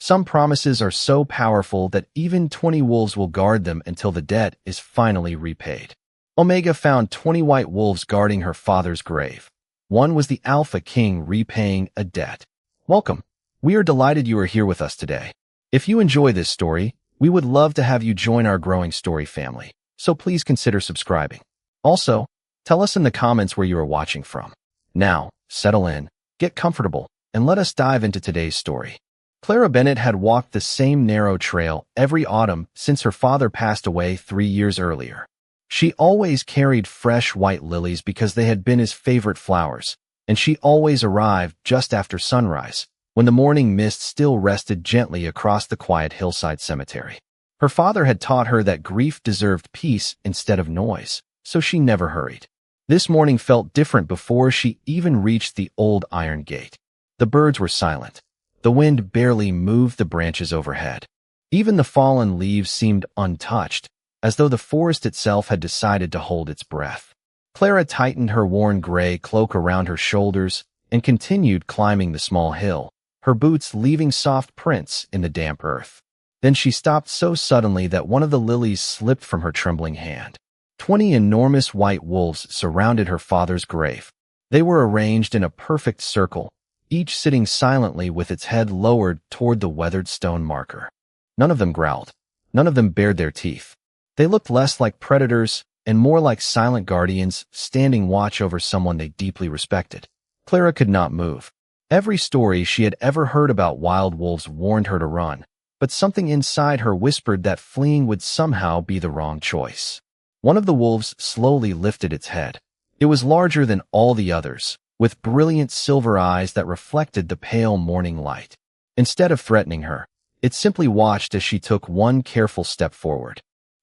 Some promises are so powerful that even 20 wolves will guard them until the debt is finally repaid. Omega found 20 white wolves guarding her father's grave. One was the Alpha King repaying a debt. Welcome. We are delighted you are here with us today. If you enjoy this story, we would love to have you join our growing story family, so please consider subscribing. Also, tell us in the comments where you are watching from. Now, settle in, get comfortable, and let us dive into today's story. Clara Bennett had walked the same narrow trail every autumn since her father passed away 3 years earlier. She always carried fresh white lilies because they had been his favorite flowers, and she always arrived just after sunrise, when the morning mist still rested gently across the quiet hillside cemetery. Her father had taught her that grief deserved peace instead of noise, so she never hurried. This morning felt different before she even reached the old iron gate. The birds were silent. The wind barely moved the branches overhead. Even the fallen leaves seemed untouched, as though the forest itself had decided to hold its breath. Clara tightened her worn gray cloak around her shoulders and continued climbing the small hill, her boots leaving soft prints in the damp earth. Then she stopped so suddenly that one of the lilies slipped from her trembling hand. 20 enormous white wolves surrounded her father's grave. They were arranged in a perfect circle, each sitting silently with its head lowered toward the weathered stone marker. None of them growled. None of them bared their teeth. They looked less like predators and more like silent guardians standing watch over someone they deeply respected. Clara could not move. Every story she had ever heard about wild wolves warned her to run, but something inside her whispered that fleeing would somehow be the wrong choice. One of the wolves slowly lifted its head. It was larger than all the others, with brilliant silver eyes that reflected the pale morning light. Instead of threatening her, it simply watched as she took one careful step forward.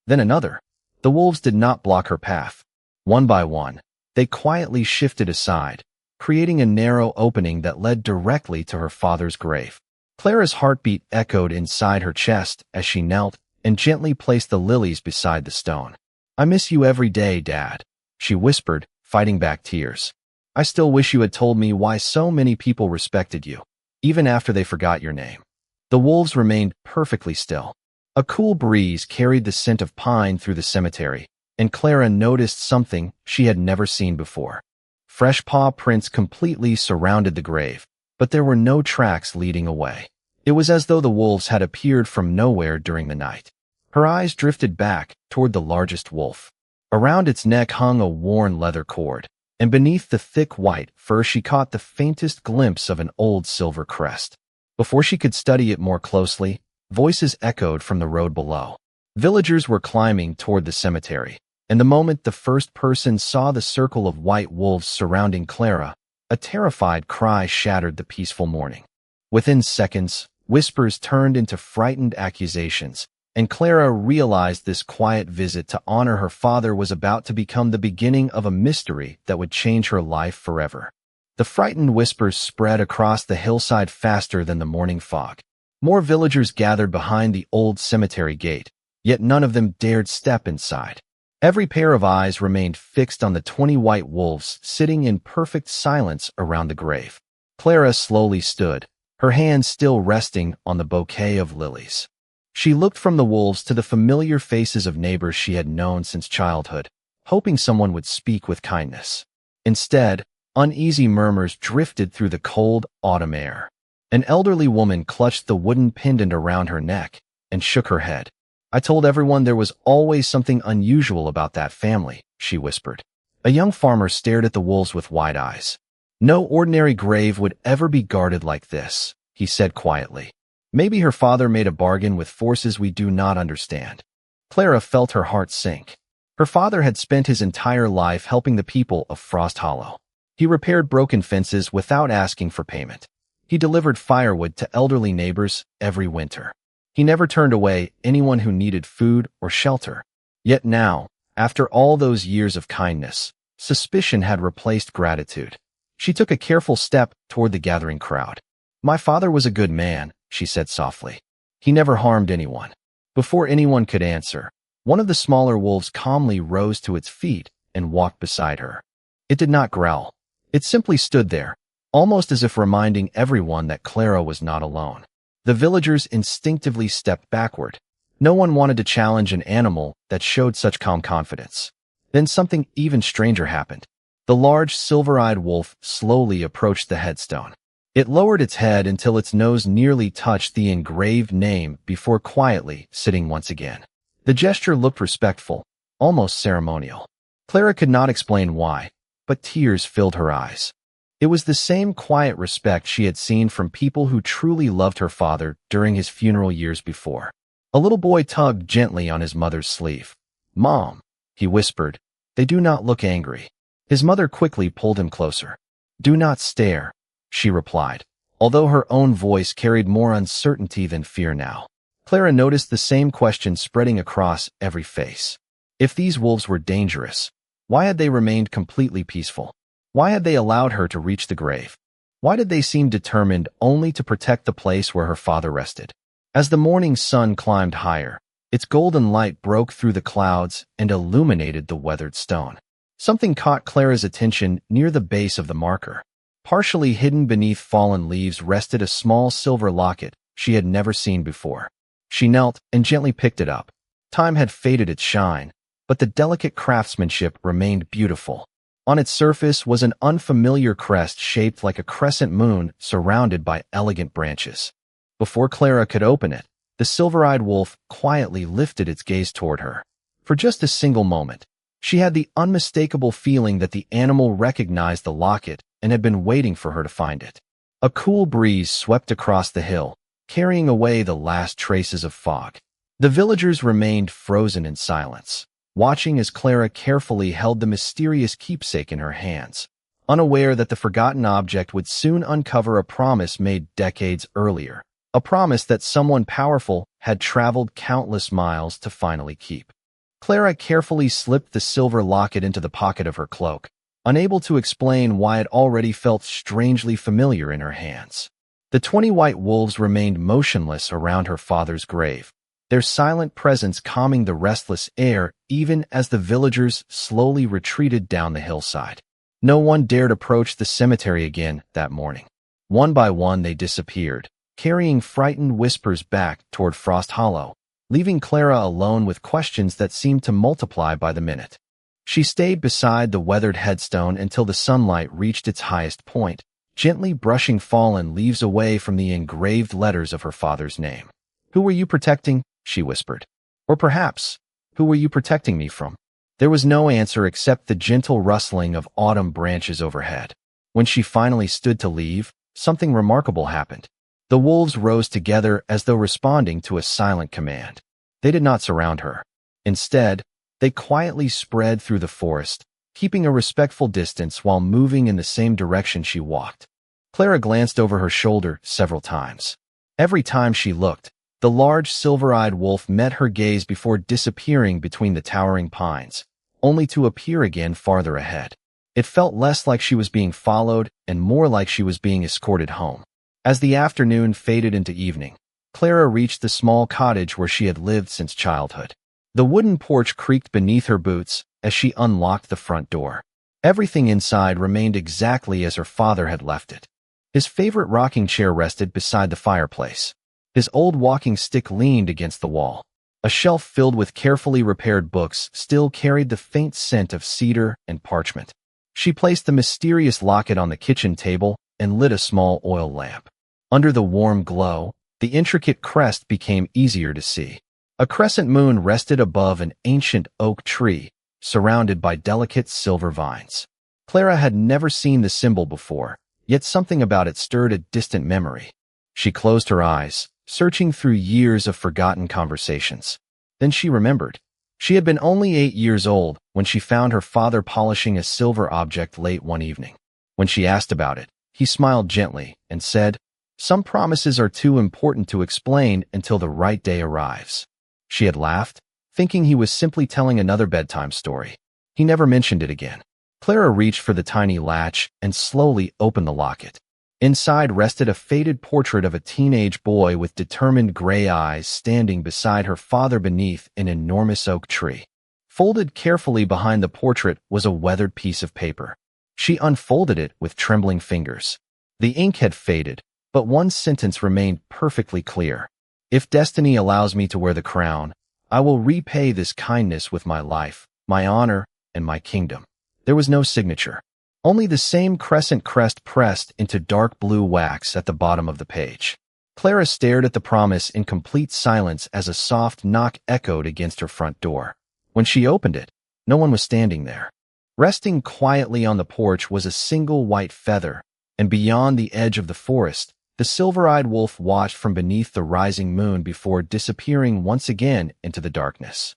Then another. The wolves did not block her path. One by one, they quietly shifted aside, creating a narrow opening that led directly to her father's grave. Clara's heartbeat echoed inside her chest as she knelt and gently placed the lilies beside the stone. "I miss you every day, Dad," she whispered, fighting back tears. "I still wish you had told me why so many people respected you, even after they forgot your name." The wolves remained perfectly still. A cool breeze carried the scent of pine through the cemetery, and Clara noticed something she had never seen before. Fresh paw prints completely surrounded the grave, but there were no tracks leading away. It was as though the wolves had appeared from nowhere during the night. Her eyes drifted back toward the largest wolf. Around its neck hung a worn leather cord, and beneath the thick white fur she caught the faintest glimpse of an old silver crest. Before she could study it more closely, voices echoed from the road below. Villagers were climbing toward the cemetery, and the moment the first person saw the circle of white wolves surrounding Clara, a terrified cry shattered the peaceful morning. Within seconds, whispers turned into frightened accusations, and Clara realized this quiet visit to honor her father was about to become the beginning of a mystery that would change her life forever. The frightened whispers spread across the hillside faster than the morning fog. More villagers gathered behind the old cemetery gate, yet none of them dared step inside. Every pair of eyes remained fixed on the 20 white wolves sitting in perfect silence around the grave. Clara slowly stood, her hands still resting on the bouquet of lilies. She looked from the wolves to the familiar faces of neighbors she had known since childhood, hoping someone would speak with kindness. Instead, uneasy murmurs drifted through the cold autumn air. An elderly woman clutched the wooden pendant around her neck and shook her head. "I told everyone there was always something unusual about that family," she whispered. A young farmer stared at the wolves with wide eyes. "No ordinary grave would ever be guarded like this," he said quietly. "Maybe her father made a bargain with forces we do not understand." Clara felt her heart sink. Her father had spent his entire life helping the people of Frost Hollow. He repaired broken fences without asking for payment. He delivered firewood to elderly neighbors every winter. He never turned away anyone who needed food or shelter. Yet now, after all those years of kindness, suspicion had replaced gratitude. She took a careful step toward the gathering crowd. "My father was a good man," she said softly. "He never harmed anyone." Before anyone could answer, one of the smaller wolves calmly rose to its feet and walked beside her. It did not growl. It simply stood there, almost as if reminding everyone that Clara was not alone. The villagers instinctively stepped backward. No one wanted to challenge an animal that showed such calm confidence. Then something even stranger happened. The large silver-eyed wolf slowly approached the headstone. It lowered its head until its nose nearly touched the engraved name before quietly sitting once again. The gesture looked respectful, almost ceremonial. Clara could not explain why, but tears filled her eyes. It was the same quiet respect she had seen from people who truly loved her father during his funeral years before. A little boy tugged gently on his mother's sleeve. "Mom," he whispered, "they do not look angry." His mother quickly pulled him closer. "Do not stare," she replied, although her own voice carried more uncertainty than fear now. Clara noticed the same question spreading across every face. If these wolves were dangerous, why had they remained completely peaceful? Why had they allowed her to reach the grave? Why did they seem determined only to protect the place where her father rested? As the morning sun climbed higher, its golden light broke through the clouds and illuminated the weathered stone. Something caught Clara's attention near the base of the marker. Partially hidden beneath fallen leaves rested a small silver locket she had never seen before. She knelt and gently picked it up. Time had faded its shine, but the delicate craftsmanship remained beautiful. On its surface was an unfamiliar crest shaped like a crescent moon surrounded by elegant branches. Before Clara could open it, the silver-eyed wolf quietly lifted its gaze toward her. For just a single moment, she had the unmistakable feeling that the animal recognized the locket and had been waiting for her to find it. A cool breeze swept across the hill, carrying away the last traces of fog. The villagers remained frozen in silence, watching as Clara carefully held the mysterious keepsake in her hands, unaware that the forgotten object would soon uncover a promise made decades earlier, a promise that someone powerful had traveled countless miles to finally keep. Clara carefully slipped the silver locket into the pocket of her cloak, unable to explain why it already felt strangely familiar in her hands. The 20 white wolves remained motionless around her father's grave, their silent presence calming the restless air even as the villagers slowly retreated down the hillside. No one dared approach the cemetery again that morning. One by one they disappeared, carrying frightened whispers back toward Frost Hollow, leaving Clara alone with questions that seemed to multiply by the minute. She stayed beside the weathered headstone until the sunlight reached its highest point, gently brushing fallen leaves away from the engraved letters of her father's name. "Who were you protecting?" she whispered. "Or perhaps, who were you protecting me from?" There was no answer except the gentle rustling of autumn branches overhead. When she finally stood to leave, something remarkable happened. The wolves rose together as though responding to a silent command. They did not surround her. Instead, they quietly spread through the forest, keeping a respectful distance while moving in the same direction she walked. Clara glanced over her shoulder several times. Every time she looked, the large silver-eyed wolf met her gaze before disappearing between the towering pines, only to appear again farther ahead. It felt less like she was being followed and more like she was being escorted home. As the afternoon faded into evening, Clara reached the small cottage where she had lived since childhood. The wooden porch creaked beneath her boots as she unlocked the front door. Everything inside remained exactly as her father had left it. His favorite rocking chair rested beside the fireplace. His old walking stick leaned against the wall. A shelf filled with carefully repaired books still carried the faint scent of cedar and parchment. She placed the mysterious locket on the kitchen table and lit a small oil lamp. Under the warm glow, the intricate crest became easier to see. A crescent moon rested above an ancient oak tree, surrounded by delicate silver vines. Clara had never seen the symbol before, yet something about it stirred a distant memory. She closed her eyes, searching through years of forgotten conversations. Then she remembered. She had been only 8 years old when she found her father polishing a silver object late one evening. When she asked about it, he smiled gently and said, "Some promises are too important to explain until the right day arrives." She had laughed, thinking he was simply telling another bedtime story. He never mentioned it again. Clara reached for the tiny latch and slowly opened the locket. Inside rested a faded portrait of a teenage boy with determined gray eyes standing beside her father beneath an enormous oak tree. Folded carefully behind the portrait was a weathered piece of paper. She unfolded it with trembling fingers. The ink had faded, But one sentence remained perfectly clear. If destiny allows me to wear the crown, I will repay this kindness with my life, my honor, and my kingdom. There was no signature. Only the same crescent crest pressed into dark blue wax at the bottom of the page. Clara stared at the promise in complete silence as a soft knock echoed against her front door. When she opened it, no one was standing there. Resting quietly on the porch was a single white feather, and beyond the edge of the forest, the silver-eyed wolf watched from beneath the rising moon before disappearing once again into the darkness.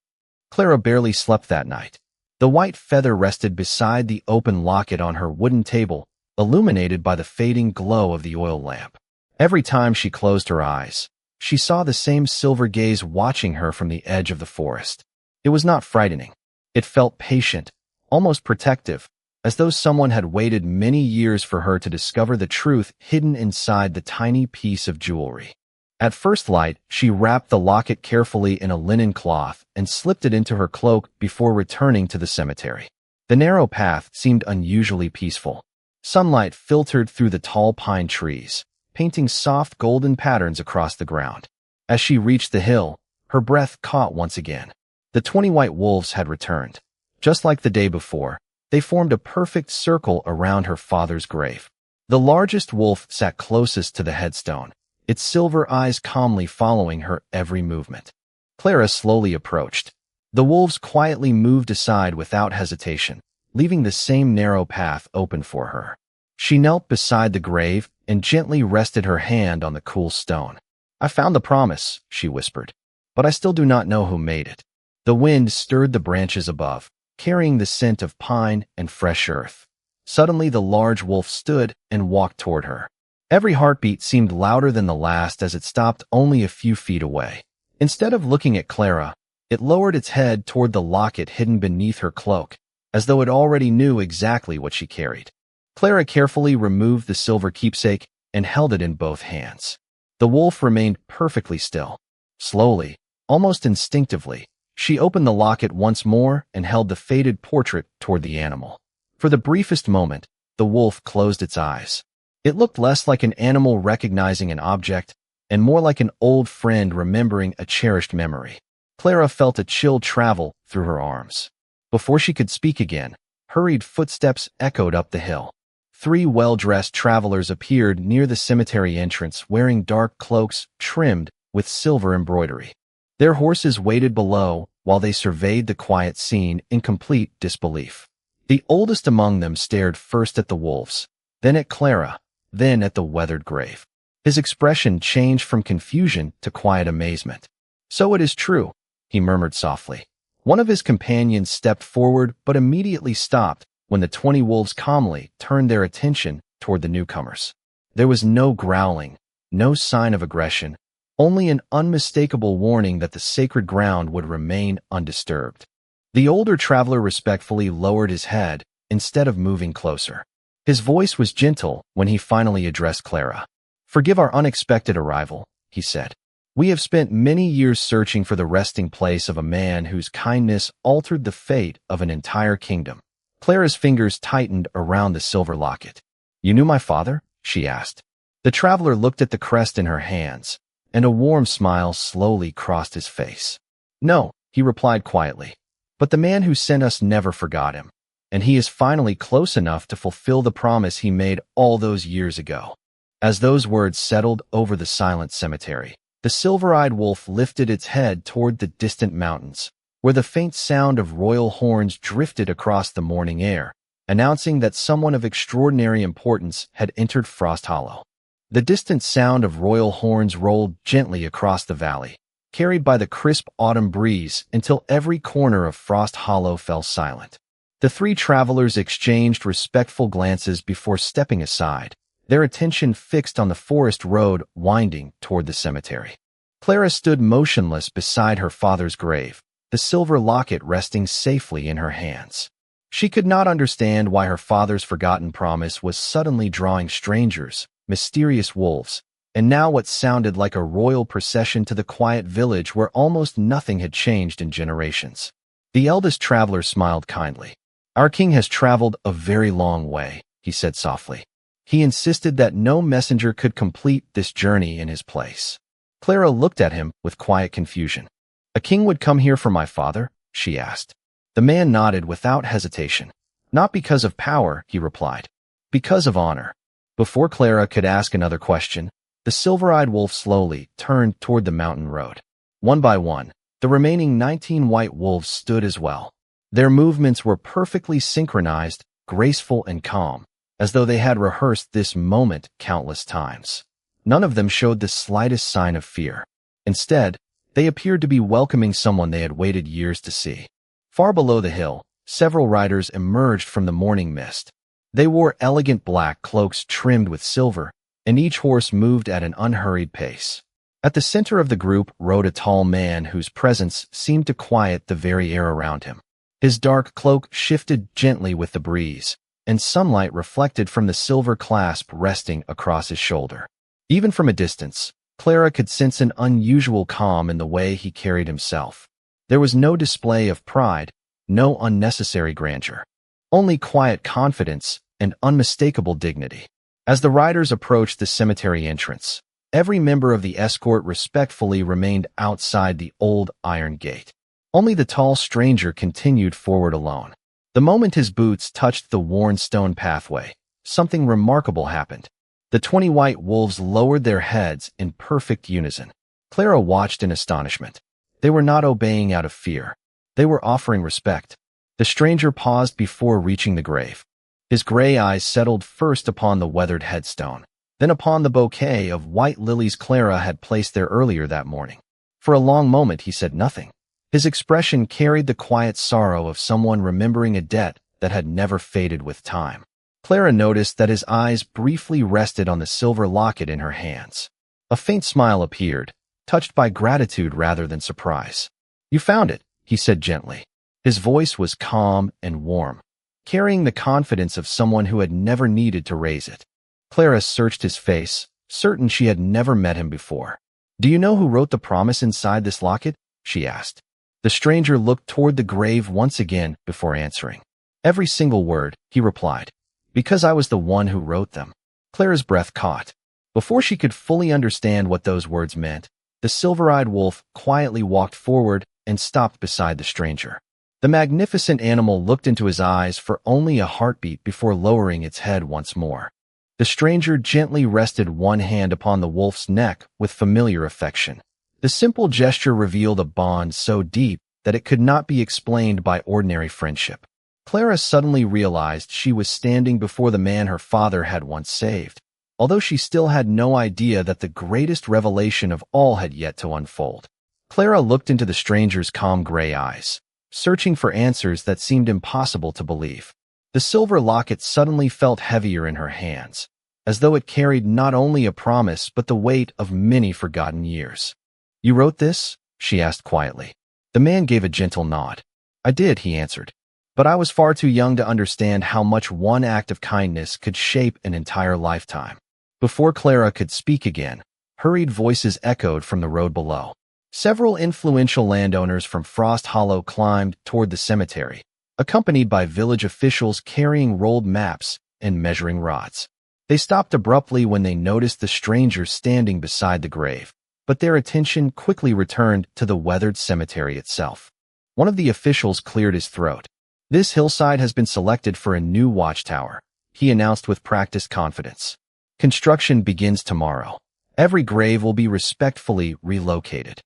Clara barely slept that night. The white feather rested beside the open locket on her wooden table, illuminated by the fading glow of the oil lamp. Every time she closed her eyes, she saw the same silver gaze watching her from the edge of the forest. It was not frightening. It felt patient, almost protective, as though someone had waited many years for her to discover the truth hidden inside the tiny piece of jewelry. At first light, she wrapped the locket carefully in a linen cloth and slipped it into her cloak before returning to the cemetery. The narrow path seemed unusually peaceful. Sunlight filtered through the tall pine trees, painting soft golden patterns across the ground. As she reached the hill, her breath caught once again. The 20 white wolves had returned. Just like the day before, they formed a perfect circle around her father's grave. The largest wolf sat closest to the headstone, its silver eyes calmly following her every movement. Clara slowly approached. The wolves quietly moved aside without hesitation, leaving the same narrow path open for her. She knelt beside the grave and gently rested her hand on the cool stone. "I found the promise," she whispered, "but I still do not know who made it." The wind stirred the branches above, carrying the scent of pine and fresh earth. Suddenly the large wolf stood and walked toward her. Every heartbeat seemed louder than the last as it stopped only a few feet away. Instead of looking at Clara, it lowered its head toward the locket hidden beneath her cloak, as though it already knew exactly what she carried. Clara carefully removed the silver keepsake and held it in both hands. The wolf remained perfectly still. Slowly, almost instinctively, she opened the locket once more and held the faded portrait toward the animal. For the briefest moment, the wolf closed its eyes. It looked less like an animal recognizing an object and more like an old friend remembering a cherished memory. Clara felt a chill travel through her arms. Before she could speak again, hurried footsteps echoed up the hill. 3 well-dressed travelers appeared near the cemetery entrance wearing dark cloaks trimmed with silver embroidery. Their horses waited below while they surveyed the quiet scene in complete disbelief. The oldest among them stared first at the wolves, then at Clara, then at the weathered grave. His expression changed from confusion to quiet amazement. "So it is true," he murmured softly. One of his companions stepped forward but immediately stopped when the 20 wolves calmly turned their attention toward the newcomers. There was no growling, no sign of aggression, only an unmistakable warning that the sacred ground would remain undisturbed. The older traveler respectfully lowered his head instead of moving closer. His voice was gentle when he finally addressed Clara. "Forgive our unexpected arrival," he said. "We have spent many years searching for the resting place of a man whose kindness altered the fate of an entire kingdom." Clara's fingers tightened around the silver locket. "You knew my father?" she asked. The traveler looked at the crest in her hands, and a warm smile slowly crossed his face. "No," he replied quietly, "but the man who sent us never forgot him, and he is finally close enough to fulfill the promise he made all those years ago." As those words settled over the silent cemetery, the silver-eyed wolf lifted its head toward the distant mountains, where the faint sound of royal horns drifted across the morning air, announcing that someone of extraordinary importance had entered Frost Hollow. The distant sound of royal horns rolled gently across the valley, carried by the crisp autumn breeze until every corner of Frost Hollow fell silent. The 3 travelers exchanged respectful glances before stepping aside, their attention fixed on the forest road winding toward the cemetery. Clara stood motionless beside her father's grave, the silver locket resting safely in her hands. She could not understand why her father's forgotten promise was suddenly drawing strangers, mysterious wolves, and now what sounded like a royal procession to the quiet village where almost nothing had changed in generations. The eldest traveler smiled kindly. "Our king has traveled a very long way," he said softly. He insisted that no messenger could complete this journey in his place. Clara looked at him with quiet confusion. "A king would come here for my father?" she asked. The man nodded without hesitation. "Not because of power," he replied. "Because of honor." Before Clara could ask another question, the silver-eyed wolf slowly turned toward the mountain road. One by one, the remaining 19 white wolves stood as well. Their movements were perfectly synchronized, graceful and calm, as though they had rehearsed this moment countless times. None of them showed the slightest sign of fear. Instead, they appeared to be welcoming someone they had waited years to see. Far below the hill, several riders emerged from the morning mist. They wore elegant black cloaks trimmed with silver, and each horse moved at an unhurried pace. At the center of the group rode a tall man whose presence seemed to quiet the very air around him. His dark cloak shifted gently with the breeze, and sunlight reflected from the silver clasp resting across his shoulder. Even from a distance, Clara could sense an unusual calm in the way he carried himself. There was no display of pride, no unnecessary grandeur, only quiet confidence and unmistakable dignity. As the riders approached the cemetery entrance, every member of the escort respectfully remained outside the old iron gate. Only the tall stranger continued forward alone. The moment his boots touched the worn stone pathway, something remarkable happened. The 20 white wolves lowered their heads in perfect unison. Clara watched in astonishment. They were not obeying out of fear. They were offering respect. The stranger paused before reaching the grave. His gray eyes settled first upon the weathered headstone, then upon the bouquet of white lilies Clara had placed there earlier that morning. For a long moment he said nothing. His expression carried the quiet sorrow of someone remembering a debt that had never faded with time. Clara noticed that his eyes briefly rested on the silver locket in her hands. A faint smile appeared, touched by gratitude rather than surprise. "You found it," he said gently. His voice was calm and warm, carrying the confidence of someone who had never needed to raise it. Clara searched his face, certain she had never met him before. "Do you know who wrote the promise inside this locket?" she asked. The stranger looked toward the grave once again before answering. "Every single word," he replied, "because I was the one who wrote them." Clara's breath caught. Before she could fully understand what those words meant, the silver-eyed wolf quietly walked forward and stopped beside the stranger. The magnificent animal looked into his eyes for only a heartbeat before lowering its head once more. The stranger gently rested one hand upon the wolf's neck with familiar affection. The simple gesture revealed a bond so deep that it could not be explained by ordinary friendship. Clara suddenly realized she was standing before the man her father had once saved, although she still had no idea that the greatest revelation of all had yet to unfold. Clara looked into the stranger's calm gray eyes, searching for answers that seemed impossible to believe. The silver locket suddenly felt heavier in her hands, as though it carried not only a promise but the weight of many forgotten years. "You wrote this?" she asked quietly. The man gave a gentle nod. "I did," he answered, "but I was far too young to understand how much one act of kindness could shape an entire lifetime." Before Clara could speak again, hurried voices echoed from the road below. Several influential landowners from Frost Hollow climbed toward the cemetery, accompanied by village officials carrying rolled maps and measuring rods. They stopped abruptly when they noticed the stranger standing beside the grave, but their attention quickly returned to the weathered cemetery itself. One of the officials cleared his throat. "This hillside has been selected for a new watchtower," he announced with practiced confidence. "Construction begins tomorrow. Every grave will be respectfully relocated."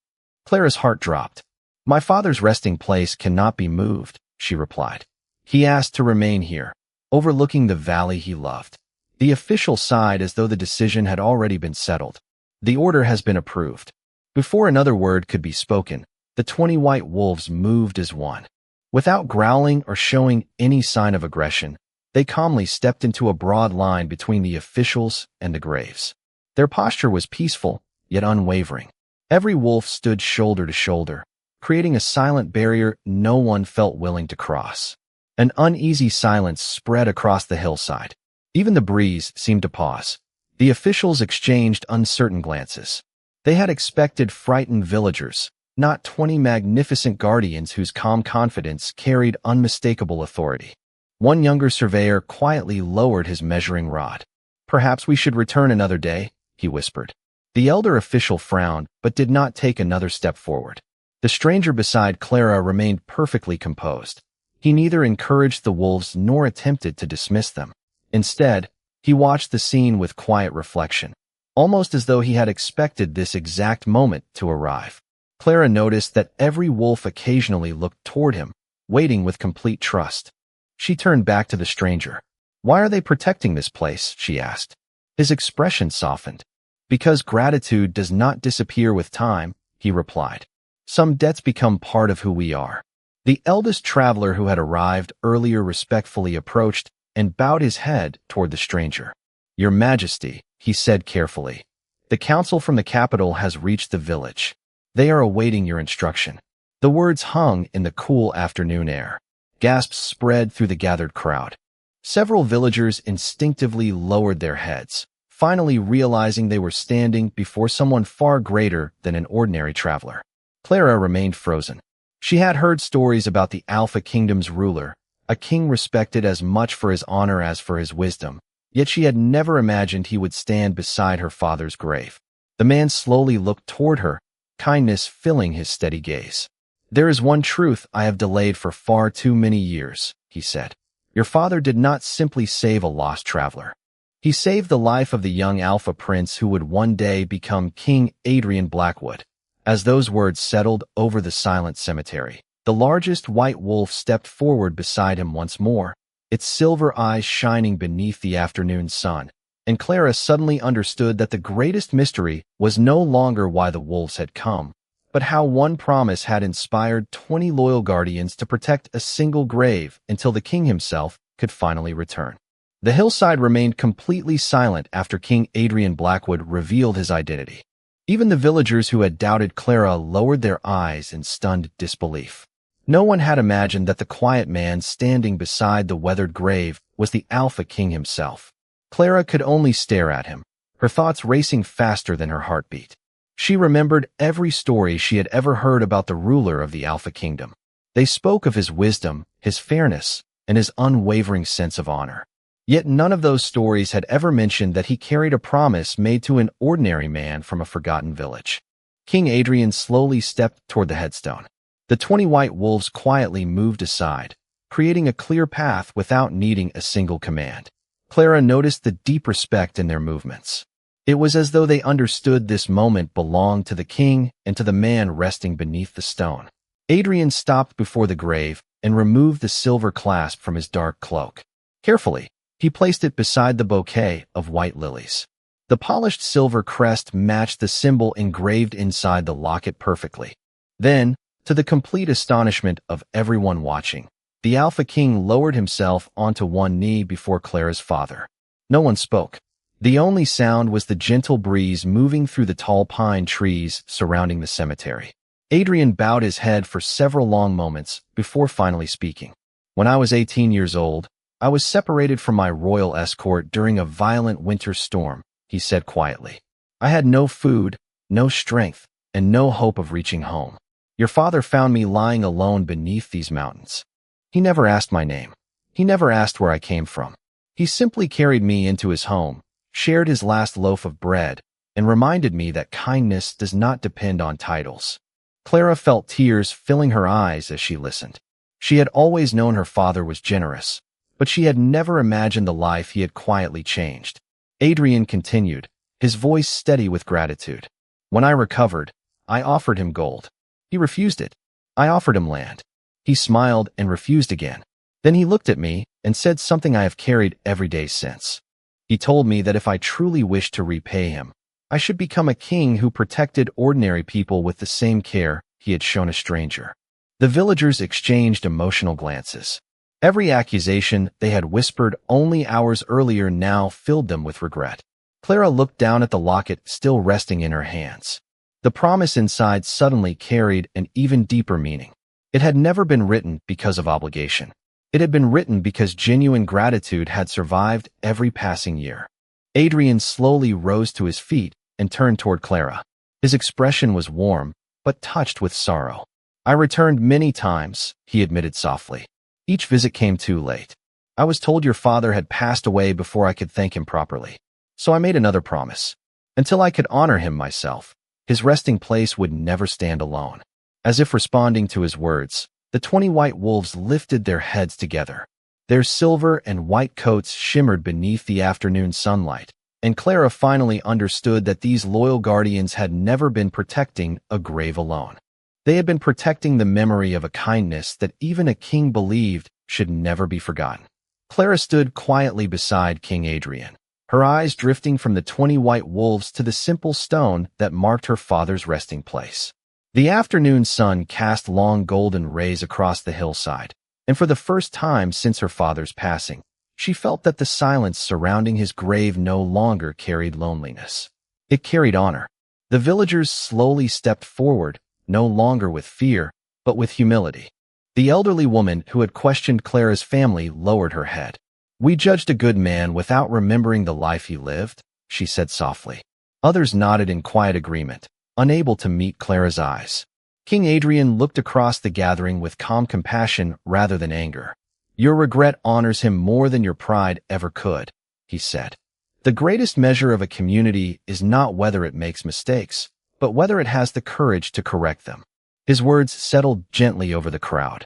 Clara's heart dropped. "My father's resting place cannot be moved," she replied. "He asked to remain here, overlooking the valley he loved." The official sighed as though the decision had already been settled. "The order has been approved." Before another word could be spoken, the 20 white wolves moved as one. Without growling or showing any sign of aggression, they calmly stepped into a broad line between the officials and the graves. Their posture was peaceful, yet unwavering. Every wolf stood shoulder to shoulder, creating a silent barrier no one felt willing to cross. An uneasy silence spread across the hillside. Even the breeze seemed to pause. The officials exchanged uncertain glances. They had expected frightened villagers, not 20 magnificent guardians whose calm confidence carried unmistakable authority. One younger surveyor quietly lowered his measuring rod. Perhaps we should return another day, he whispered. The elder official frowned, but did not take another step forward. The stranger beside Clara remained perfectly composed. He neither encouraged the wolves nor attempted to dismiss them. Instead, he watched the scene with quiet reflection, almost as though he had expected this exact moment to arrive. Clara noticed that every wolf occasionally looked toward him, waiting with complete trust. She turned back to the stranger. "Why are they protecting this place?" she asked. His expression softened. "Because gratitude does not disappear with time," he replied. "Some debts become part of who we are." The eldest traveler who had arrived earlier respectfully approached and bowed his head toward the stranger. "Your Majesty," he said carefully, "the council from the capital has reached the village. They are awaiting your instruction." The words hung in the cool afternoon air. Gasps spread through the gathered crowd. Several villagers instinctively lowered their heads, finally realizing they were standing before someone far greater than an ordinary traveler. Clara remained frozen. She had heard stories about the Alpha Kingdom's ruler, a king respected as much for his honor as for his wisdom, yet she had never imagined he would stand beside her father's grave. The man slowly looked toward her, kindness filling his steady gaze. "There is one truth I have delayed for far too many years," he said. "Your father did not simply save a lost traveler. He saved the life of the young Alpha Prince who would one day become King Adrian Blackwood." As those words settled over the silent cemetery, the largest white wolf stepped forward beside him once more, its silver eyes shining beneath the afternoon sun, and Clara suddenly understood that the greatest mystery was no longer why the wolves had come, but how one promise had inspired 20 loyal guardians to protect a single grave until the king himself could finally return. The hillside remained completely silent after King Adrian Blackwood revealed his identity. Even the villagers who had doubted Clara lowered their eyes in stunned disbelief. No one had imagined that the quiet man standing beside the weathered grave was the Alpha King himself. Clara could only stare at him, her thoughts racing faster than her heartbeat. She remembered every story she had ever heard about the ruler of the Alpha Kingdom. They spoke of his wisdom, his fairness, and his unwavering sense of honor. Yet none of those stories had ever mentioned that he carried a promise made to an ordinary man from a forgotten village. King Adrian slowly stepped toward the headstone. The 20 white wolves quietly moved aside, creating a clear path without needing a single command. Clara noticed the deep respect in their movements. It was as though they understood this moment belonged to the king and to the man resting beneath the stone. Adrian stopped before the grave and removed the silver clasp from his dark cloak. Carefully, he placed it beside the bouquet of white lilies. The polished silver crest matched the symbol engraved inside the locket perfectly. Then, to the complete astonishment of everyone watching, the Alpha King lowered himself onto one knee before Clara's father. No one spoke. The only sound was the gentle breeze moving through the tall pine trees surrounding the cemetery. Adrian bowed his head for several long moments before finally speaking. "When I was 18 years old, I was separated from my royal escort during a violent winter storm," he said quietly. "I had no food, no strength, and no hope of reaching home. Your father found me lying alone beneath these mountains. He never asked my name. He never asked where I came from. He simply carried me into his home, shared his last loaf of bread, and reminded me that kindness does not depend on titles." Clara felt tears filling her eyes as she listened. She had always known her father was generous, but she had never imagined the life he had quietly changed. Adrian continued, his voice steady with gratitude. "When I recovered, I offered him gold. He refused it. I offered him land. He smiled and refused again. Then he looked at me and said something I have carried every day since. He told me that if I truly wished to repay him, I should become a king who protected ordinary people with the same care he had shown a stranger." The villagers exchanged emotional glances. Every accusation they had whispered only hours earlier now filled them with regret. Clara looked down at the locket still resting in her hands. The promise inside suddenly carried an even deeper meaning. It had never been written because of obligation. It had been written because genuine gratitude had survived every passing year. Adrian slowly rose to his feet and turned toward Clara. His expression was warm, but touched with sorrow. "I returned many times," he admitted softly. "Each visit came too late. I was told your father had passed away before I could thank him properly. So I made another promise. Until I could honor him myself, his resting place would never stand alone. As if responding to his words, the 20 white wolves lifted their heads together. Their silver and white coats shimmered beneath the afternoon sunlight, and Clara finally understood that these loyal guardians had never been protecting a grave alone. They had been protecting the memory of a kindness that even a king believed should never be forgotten. Clara stood quietly beside King Adrian, her eyes drifting from the 20 white wolves to the simple stone that marked her father's resting place. The afternoon sun cast long golden rays across the hillside, and for the first time since her father's passing, she felt that the silence surrounding his grave no longer carried loneliness. It carried honor. The villagers slowly stepped forward, no longer with fear, but with humility. The elderly woman who had questioned Clara's family lowered her head. "We judged a good man without remembering the life he lived," she said softly. Others nodded in quiet agreement, unable to meet Clara's eyes. King Adrian looked across the gathering with calm compassion rather than anger. "Your regret honors him more than your pride ever could," he said. "The greatest measure of a community is not whether it makes mistakes, but whether it has the courage to correct them." His words settled gently over the crowd.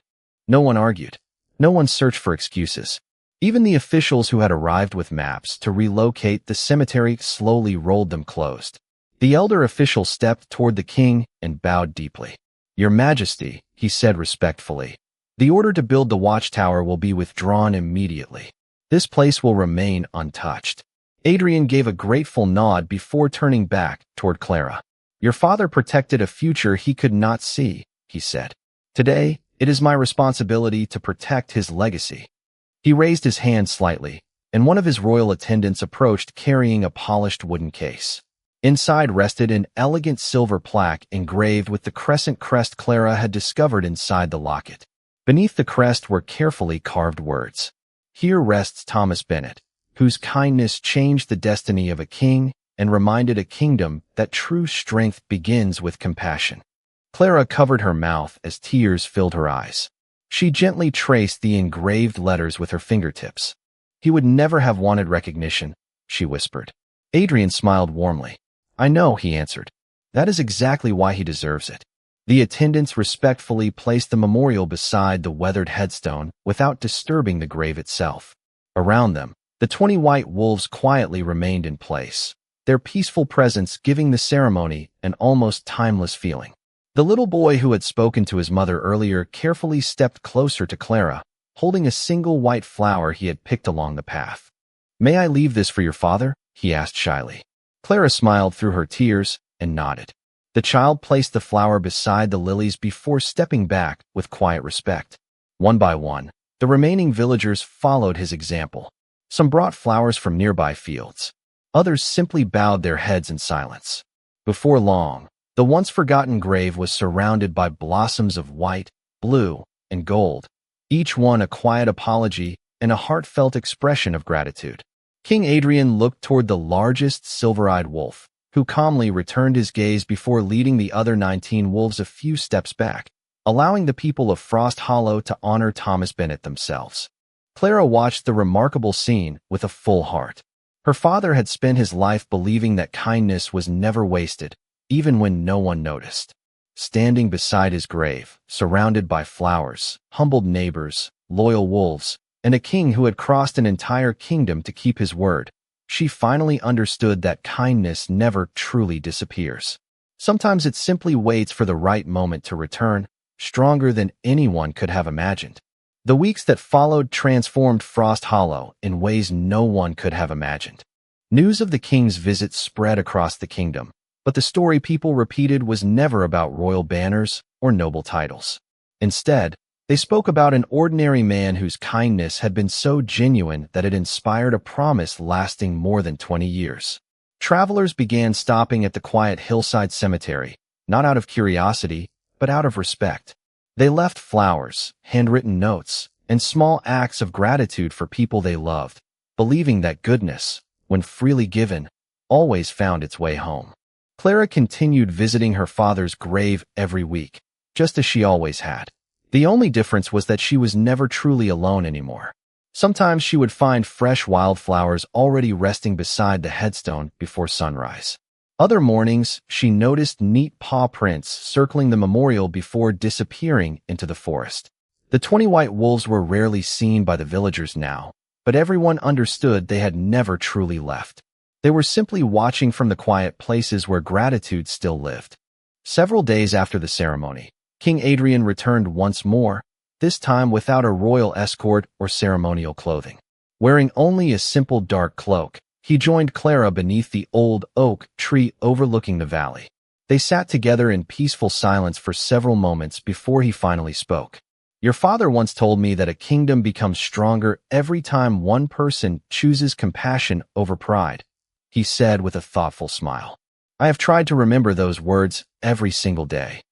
No one argued. No one searched for excuses. Even the officials who had arrived with maps to relocate the cemetery slowly rolled them closed. The elder official stepped toward the king and bowed deeply. "Your Majesty," he said respectfully, "the order to build the watchtower will be withdrawn immediately. This place will remain untouched." Adrian gave a grateful nod before turning back toward Clara. "Your father protected a future he could not see," he said. "Today, it is my responsibility to protect his legacy." He raised his hand slightly, and one of his royal attendants approached carrying a polished wooden case. Inside rested an elegant silver plaque engraved with the crescent crest Clara had discovered inside the locket. Beneath the crest were carefully carved words. "Here rests Thomas Bennet, whose kindness changed the destiny of a king and reminded a kingdom that true strength begins with compassion." Clara covered her mouth as tears filled her eyes. She gently traced the engraved letters with her fingertips. "He would never have wanted recognition," she whispered. Adrian smiled warmly. "I know," he answered. "That is exactly why he deserves it." The attendants respectfully placed the memorial beside the weathered headstone without disturbing the grave itself. Around them, the 20 white wolves quietly remained in place, their peaceful presence giving the ceremony an almost timeless feeling. The little boy who had spoken to his mother earlier carefully stepped closer to Clara, holding a single white flower he had picked along the path. "May I leave this for your father?" he asked shyly. Clara smiled through her tears and nodded. The child placed the flower beside the lilies before stepping back with quiet respect. One by one, the remaining villagers followed his example. Some brought flowers from nearby fields. Others simply bowed their heads in silence. Before long, the once-forgotten grave was surrounded by blossoms of white, blue, and gold, each one a quiet apology and a heartfelt expression of gratitude. King Adrian looked toward the largest silver-eyed wolf, who calmly returned his gaze before leading the other 19 wolves a few steps back, allowing the people of Frost Hollow to honor Thomas Bennet themselves. Clara watched the remarkable scene with a full heart. Her father had spent his life believing that kindness was never wasted, even when no one noticed. Standing beside his grave, surrounded by flowers, humbled neighbors, loyal wolves, and a king who had crossed an entire kingdom to keep his word, she finally understood that kindness never truly disappears. Sometimes it simply waits for the right moment to return, stronger than anyone could have imagined. The weeks that followed transformed Frost Hollow in ways no one could have imagined. News of the king's visit spread across the kingdom, but the story people repeated was never about royal banners or noble titles. Instead, they spoke about an ordinary man whose kindness had been so genuine that it inspired a promise lasting more than 20 years. Travelers began stopping at the quiet hillside cemetery, not out of curiosity, but out of respect. They left flowers, handwritten notes, and small acts of gratitude for people they loved, believing that goodness, when freely given, always found its way home. Clara continued visiting her father's grave every week, just as she always had. The only difference was that she was never truly alone anymore. Sometimes she would find fresh wildflowers already resting beside the headstone before sunrise. Other mornings, she noticed neat paw prints circling the memorial before disappearing into the forest. The 20 white wolves were rarely seen by the villagers now, but everyone understood they had never truly left. They were simply watching from the quiet places where gratitude still lived. Several days after the ceremony, King Adrian returned once more, this time without a royal escort or ceremonial clothing. Wearing only a simple dark cloak, he joined Clara beneath the old oak tree overlooking the valley. They sat together in peaceful silence for several moments before he finally spoke. "Your father once told me that a kingdom becomes stronger every time one person chooses compassion over pride," he said with a thoughtful smile. "I have tried to remember those words every single day."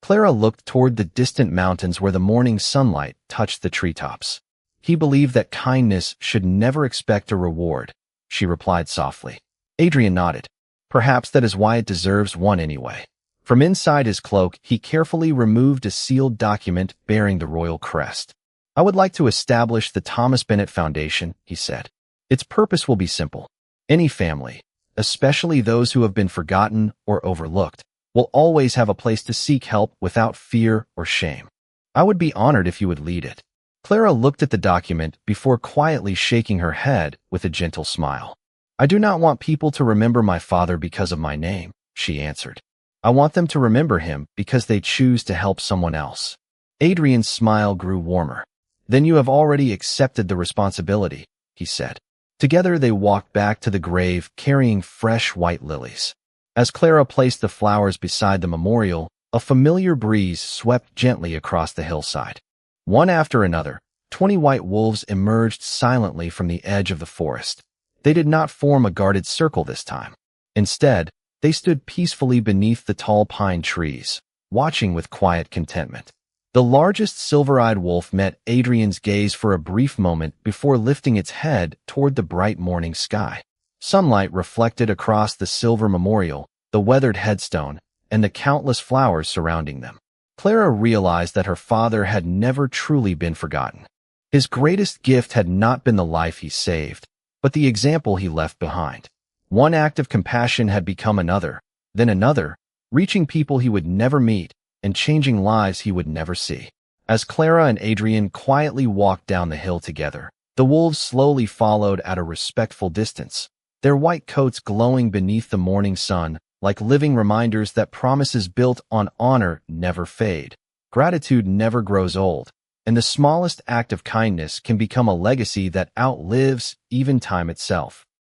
Clara looked toward the distant mountains where the morning sunlight touched the treetops. "He believed that kindness should never expect a reward," she replied softly. Adrian nodded. "Perhaps that is why it deserves one anyway." From inside his cloak, he carefully removed a sealed document bearing the royal crest. "I would like to establish the Thomas Bennett Foundation," he said. "Its purpose will be simple. Any family, especially those who have been forgotten or overlooked, will always have a place to seek help without fear or shame. I would be honored if you would lead it." Clara looked at the document before quietly shaking her head with a gentle smile. "I do not want people to remember my father because of my name," she answered. "I want them to remember him because they choose to help someone else." Adrian's smile grew warmer. "Then you have already accepted the responsibility," he said. Together they walked back to the grave carrying fresh white lilies. As Clara placed the flowers beside the memorial, a familiar breeze swept gently across the hillside. One after another, 20 white wolves emerged silently from the edge of the forest. They did not form a guarded circle this time. Instead, they stood peacefully beneath the tall pine trees, watching with quiet contentment. The largest silver-eyed wolf met Adrian's gaze for a brief moment before lifting its head toward the bright morning sky. Sunlight reflected across the silver memorial, the weathered headstone, and the countless flowers surrounding them. Clara realized that her father had never truly been forgotten. His greatest gift had not been the life he saved, but the example he left behind. One act of compassion had become another, then another, reaching people he would never meet and changing lives he would never see. As Clara and Adrian quietly walked down the hill together, the wolves slowly followed at a respectful distance, their white coats glowing beneath the morning sun, like living reminders that promises built on honor never fade. Gratitude never grows old, and the smallest act of kindness can become a legacy that outlives even time itself.